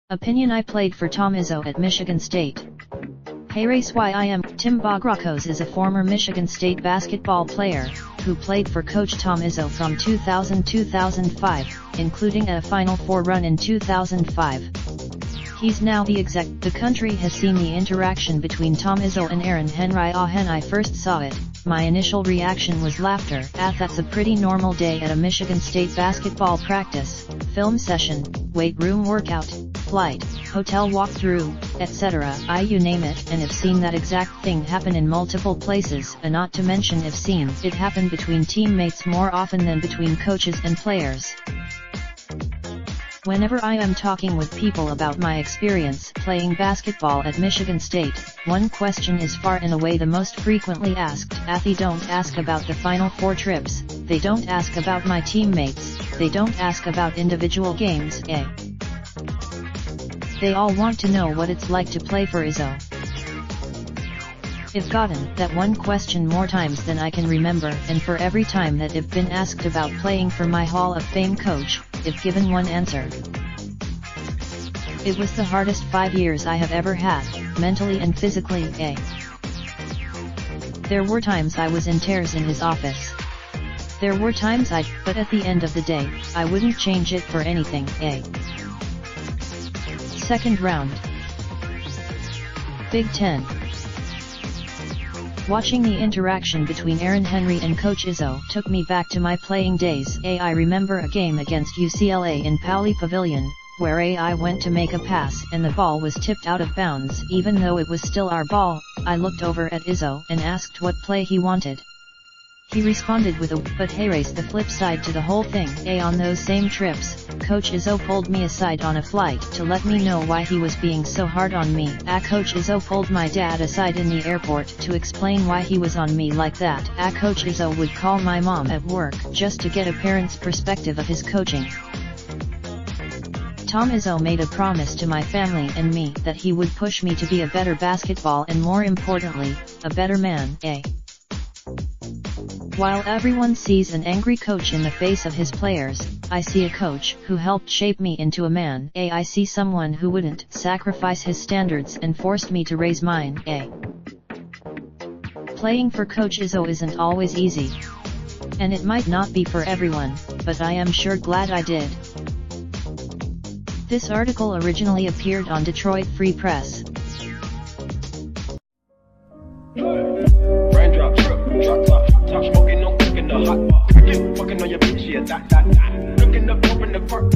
Opinion: I played for Tom Izzo at Michigan State. Hey race why I am. Tim Bograkos is a former Michigan State basketball player, who played for Coach Tom Izzo from 2000-2005, including a Final Four run in 2005. He's now the exec. The country has seen the interaction between Tom Izzo and Aaron Henry. When I first saw it, my initial reaction was laughter. That's a pretty normal day at a Michigan State basketball practice, film session, weight room workout, flight, hotel walkthrough, etc. You name it, and I've seen that exact thing happen in multiple places, and not to mention I've seen it happen between teammates more often than between coaches and players. Whenever I am talking with people about my experience playing basketball at Michigan State, one question is far and away the most frequently asked. They don't ask about the Final Four trips, they don't ask about my teammates, they don't ask about individual games. They all want to know what it's like to play for Izzo. I've gotten that one question more times than I can remember, and for every time that I've been asked about playing for my Hall of Fame coach, I've given one answer. It was the hardest 5 years I have ever had, mentally and physically. There were times I was in tears in his office. There were times but at the end of the day, I wouldn't change it for anything. Second round. Big Ten. Watching the interaction between Aaron Henry and Coach Izzo took me back to my playing days. I remember a game against UCLA in Pauley Pavilion, where I went to make a pass and the ball was tipped out of bounds. Even though it was still our ball, I looked over at Izzo and asked what play he wanted. He responded with a "but hey race." The flip side to the whole thing. On those same trips, Coach Izzo pulled me aside on a flight to let me know why he was being so hard on me. Coach Izzo pulled my dad aside in the airport to explain why he was on me like that. Coach Izzo would call my mom at work just to get a parent's perspective of his coaching. Tom Izzo made a promise to my family and me that he would push me to be a better basketball and, more importantly, a better man. While everyone sees an angry coach in the face of his players, I see a coach who helped shape me into a man. I see someone who wouldn't sacrifice his standards and forced me to raise mine. Playing for Coach Izzo isn't always easy. And it might not be for everyone, but I am sure glad I did. This article originally appeared on Detroit Free Press. Raindrop, drop top, smoking, no cooking the hot pot. Fucking on your bitch, yeah, that. Looking up, open the park,